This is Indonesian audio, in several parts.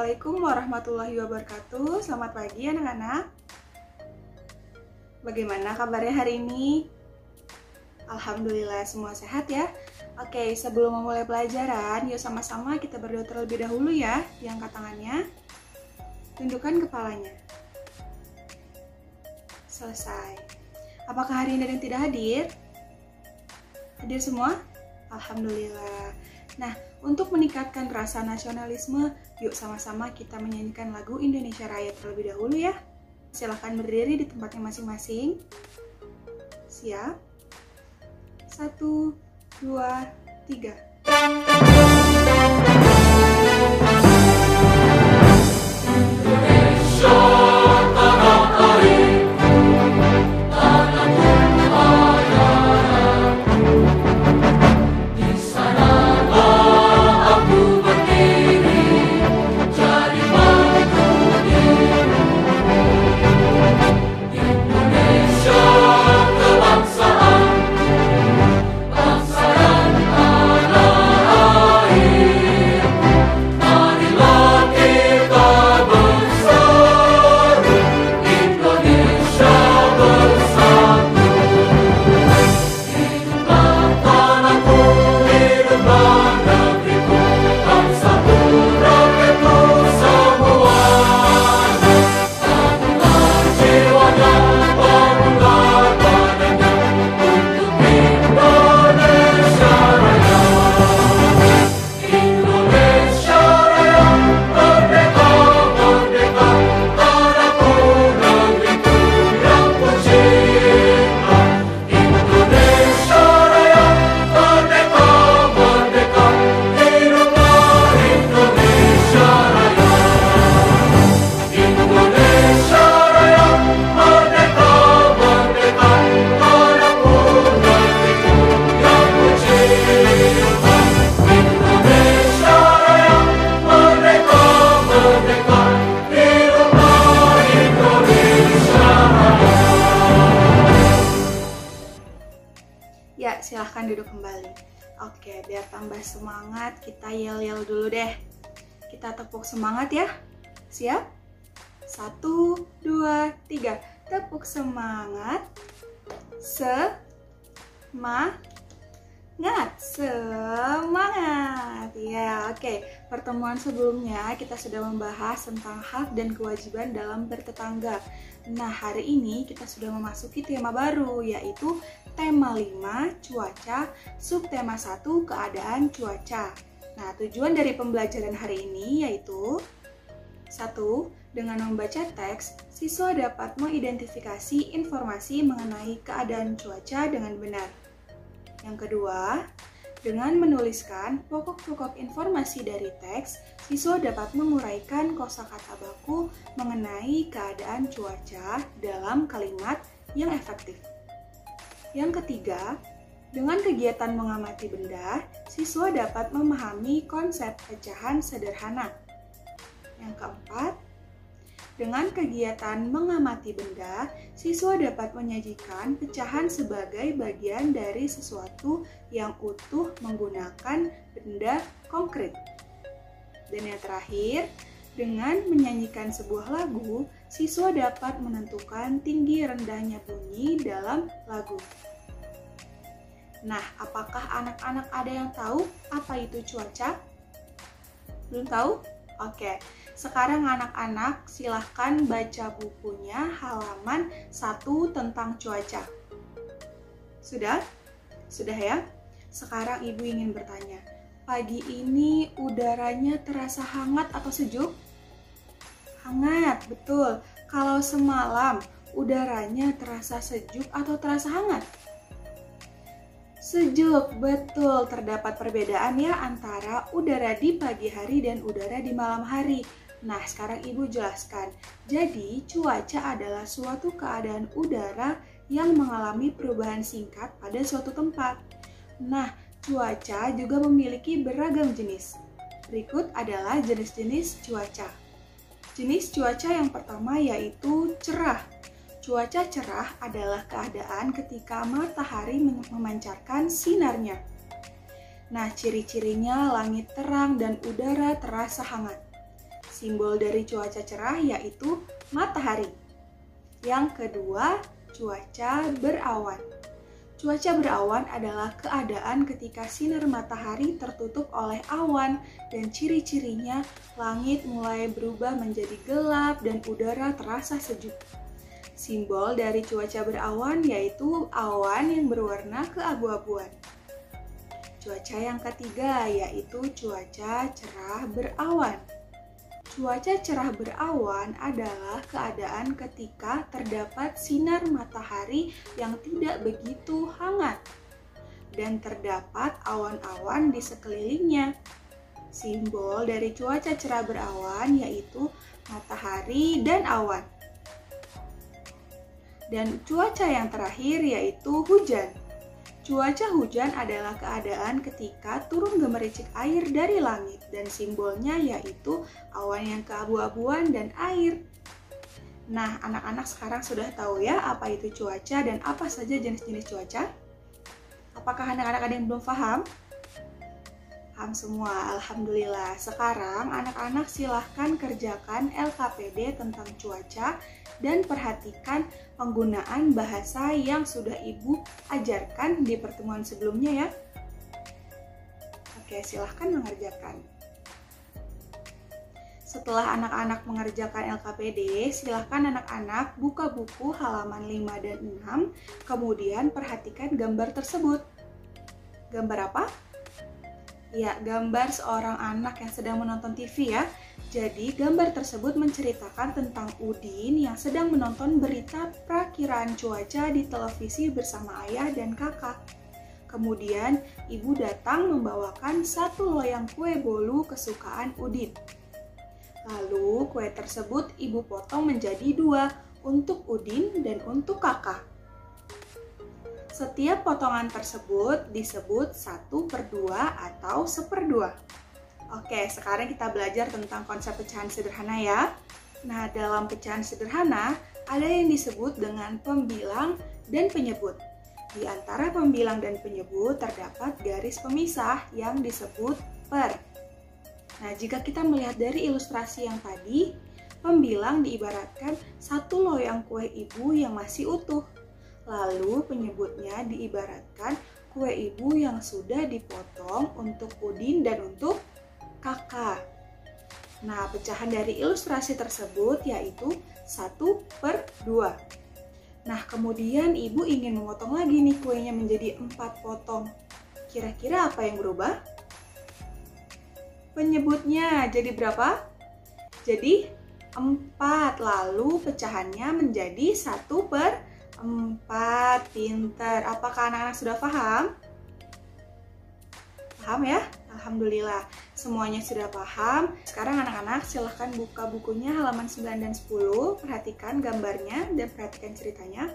Assalamualaikum warahmatullahi wabarakatuh. Selamat pagi anak-anak. Bagaimana kabarnya hari ini? Alhamdulillah semua sehat ya. Oke, sebelum memulai pelajaran, yuk sama-sama kita berdoa terlebih dahulu ya. Diangkat tangannya, tundukkan kepalanya. Selesai. Apakah hari ini ada yang tidak hadir? Hadir semua? Alhamdulillah. Nah, untuk meningkatkan rasa nasionalisme, yuk sama-sama kita menyanyikan lagu Indonesia Raya terlebih dahulu ya. Silahkan berdiri di tempatnya masing-masing. Siap? 1, 2, 3. Ya, silahkan duduk kembali. Oke, biar tambah semangat, kita yel-yel dulu deh. Kita tepuk semangat ya. Siap? 1, 2, 3. Tepuk semangat. Semangat. Ya, oke. Pertemuan sebelumnya kita sudah membahas tentang hak dan kewajiban dalam bertetangga. Nah, hari ini kita sudah memasuki tema baru, yaitu tema 5, cuaca, subtema 1, keadaan cuaca. Nah, tujuan dari pembelajaran hari ini yaitu 1. Dengan membaca teks, siswa dapat mengidentifikasi informasi mengenai keadaan cuaca dengan benar. Yang kedua, dengan menuliskan pokok-pokok informasi dari teks, siswa dapat menguraikan kosakata baku mengenai keadaan cuaca dalam kalimat yang efektif. Yang ketiga, dengan kegiatan mengamati benda, siswa dapat memahami konsep pecahan sederhana. Yang keempat, dengan kegiatan mengamati benda, siswa dapat menyajikan pecahan sebagai bagian dari sesuatu yang utuh menggunakan benda konkret. Dan yang terakhir, dengan menyanyikan sebuah lagu, siswa dapat menentukan tinggi rendahnya bunyi dalam lagu. Nah, apakah anak-anak ada yang tahu apa itu cuaca? Belum tahu? Oke, sekarang anak-anak silahkan baca bukunya halaman 1 tentang cuaca. Sudah? Sudah ya? Sekarang ibu ingin bertanya, pagi ini udaranya terasa hangat atau sejuk? Hangat, betul. Kalau semalam, udaranya terasa sejuk atau terasa hangat? Sejuk, betul. Terdapat perbedaan ya antara udara di pagi hari dan udara di malam hari. Nah, sekarang ibu jelaskan. Jadi, cuaca adalah suatu keadaan udara yang mengalami perubahan singkat pada suatu tempat. Nah, cuaca juga memiliki beragam jenis. Berikut adalah jenis-jenis cuaca. Jenis cuaca yang pertama yaitu cerah. Cuaca cerah adalah keadaan ketika matahari memancarkan sinarnya. Nah, ciri-cirinya langit terang dan udara terasa hangat. Simbol dari cuaca cerah yaitu matahari. Yang kedua, cuaca berawan. Cuaca berawan adalah keadaan ketika sinar matahari tertutup oleh awan dan ciri-cirinya langit mulai berubah menjadi gelap dan udara terasa sejuk. Simbol dari cuaca berawan yaitu awan yang berwarna keabu-abuan. Cuaca yang ketiga yaitu cuaca cerah berawan. Cuaca cerah berawan adalah keadaan ketika terdapat sinar matahari yang tidak begitu hangat dan terdapat awan-awan di sekelilingnya. Simbol dari cuaca cerah berawan yaitu matahari dan awan. Dan cuaca yang terakhir yaitu hujan. Cuaca hujan adalah keadaan ketika turun gemericik air dari langit dan simbolnya yaitu awan yang keabu-abuan dan air. Nah, anak-anak sekarang sudah tahu ya apa itu cuaca dan apa saja jenis-jenis cuaca? Apakah anak-anak ada yang belum paham? Paham semua, alhamdulillah. Sekarang anak-anak silahkan kerjakan LKPD tentang cuaca dan perhatikan penggunaan bahasa yang sudah Ibu ajarkan di pertemuan sebelumnya ya. Oke, silahkan mengerjakan. Setelah anak-anak mengerjakan LKPD, silahkan anak-anak buka buku halaman 5 dan 6, kemudian perhatikan gambar tersebut. Gambar apa? Ya, gambar seorang anak yang sedang menonton TV ya. Jadi, gambar tersebut menceritakan tentang Udin yang sedang menonton berita perakiraan cuaca di televisi bersama ayah dan kakak. Kemudian, ibu datang membawakan satu loyang kue bolu kesukaan Udin. Lalu, kue tersebut ibu potong menjadi 2 untuk Udin dan untuk kakak. Setiap potongan tersebut disebut 1/2 atau 1/2. Oke, sekarang kita belajar tentang konsep pecahan sederhana ya. Nah, dalam pecahan sederhana, ada yang disebut dengan pembilang dan penyebut. Di antara pembilang dan penyebut terdapat garis pemisah yang disebut per. Nah, jika kita melihat dari ilustrasi yang tadi, pembilang diibaratkan satu loyang kue ibu yang masih utuh. Lalu penyebutnya diibaratkan kue ibu yang sudah dipotong untuk Udin dan untuk kakak. Nah, pecahan dari ilustrasi tersebut yaitu 1/2. Nah, kemudian ibu ingin memotong lagi nih kuenya menjadi 4 potong. Kira-kira apa yang berubah? Penyebutnya jadi berapa? Jadi 4, lalu pecahannya menjadi 1/4. Pinter. Apakah anak-anak sudah paham? Paham ya? Alhamdulillah. Semuanya sudah paham. Sekarang anak-anak silahkan buka bukunya halaman 9 dan 10. Perhatikan gambarnya dan perhatikan ceritanya.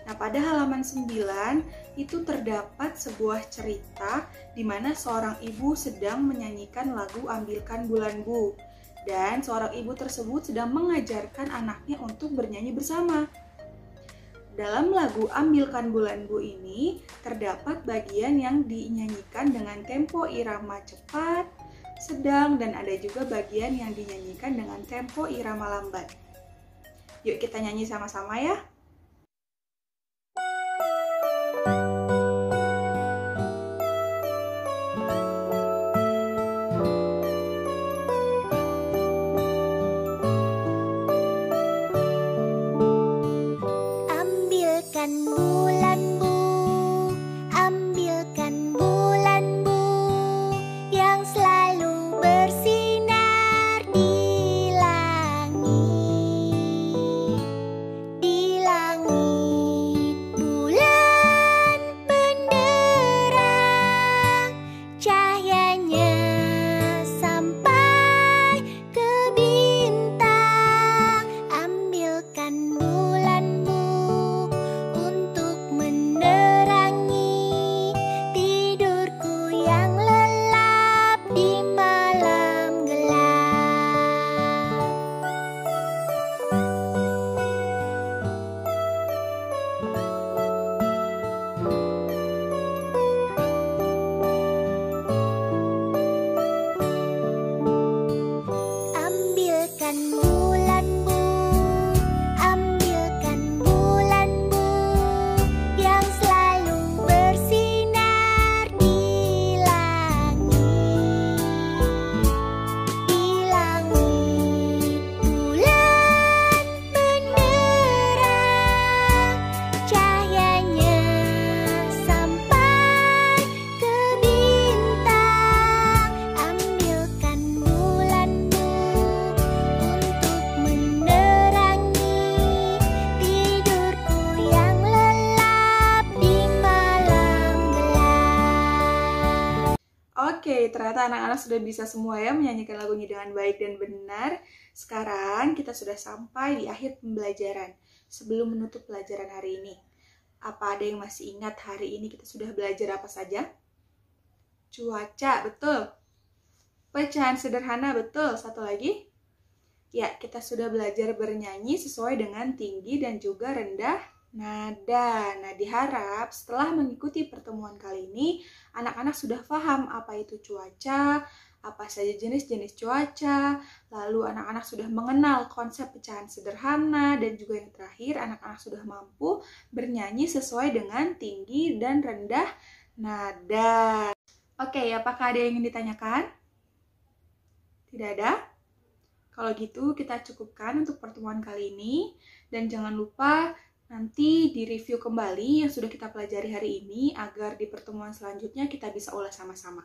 Nah, pada halaman 9 itu terdapat sebuah cerita di mana seorang ibu sedang menyanyikan lagu Ambilkan Bulan Bu. Dan seorang ibu tersebut sedang mengajarkan anaknya untuk bernyanyi bersama. Dalam lagu Ambilkan Bulan Bu ini, terdapat bagian yang dinyanyikan dengan tempo irama cepat, sedang, dan ada juga bagian yang dinyanyikan dengan tempo irama lambat. Yuk kita nyanyi sama-sama ya. Bulan Bu, ambilkan bulan Bu yang selalu bersinar di langit. Di Oke, ternyata anak-anak sudah bisa semua ya menyanyikan lagunya dengan baik dan benar. Sekarang kita sudah sampai di akhir pembelajaran. Sebelum menutup pelajaran hari ini, apa ada yang masih ingat hari ini kita sudah belajar apa saja? Cuaca, betul. Pecahan sederhana, betul. Satu lagi? Ya, kita sudah belajar bernyanyi sesuai dengan tinggi dan juga rendah nada. Nah, diharap setelah mengikuti pertemuan kali ini, anak-anak sudah paham apa itu cuaca, apa saja jenis-jenis cuaca, lalu anak-anak sudah mengenal konsep pecahan sederhana, dan juga yang terakhir, anak-anak sudah mampu bernyanyi sesuai dengan tinggi dan rendah nada. Oke, apakah ada yang ingin ditanyakan? Tidak ada? Kalau gitu kita cukupkan untuk pertemuan kali ini, dan jangan lupa nanti direview kembali yang sudah kita pelajari hari ini agar di pertemuan selanjutnya kita bisa ulas sama-sama.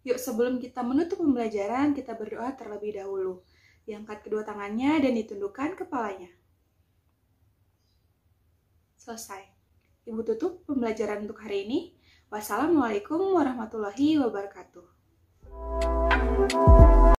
Yuk, sebelum kita menutup pembelajaran, kita berdoa terlebih dahulu. Diangkat kedua tangannya dan ditundukkan kepalanya. Selesai. Ibu tutup pembelajaran untuk hari ini. Wassalamualaikum warahmatullahi wabarakatuh.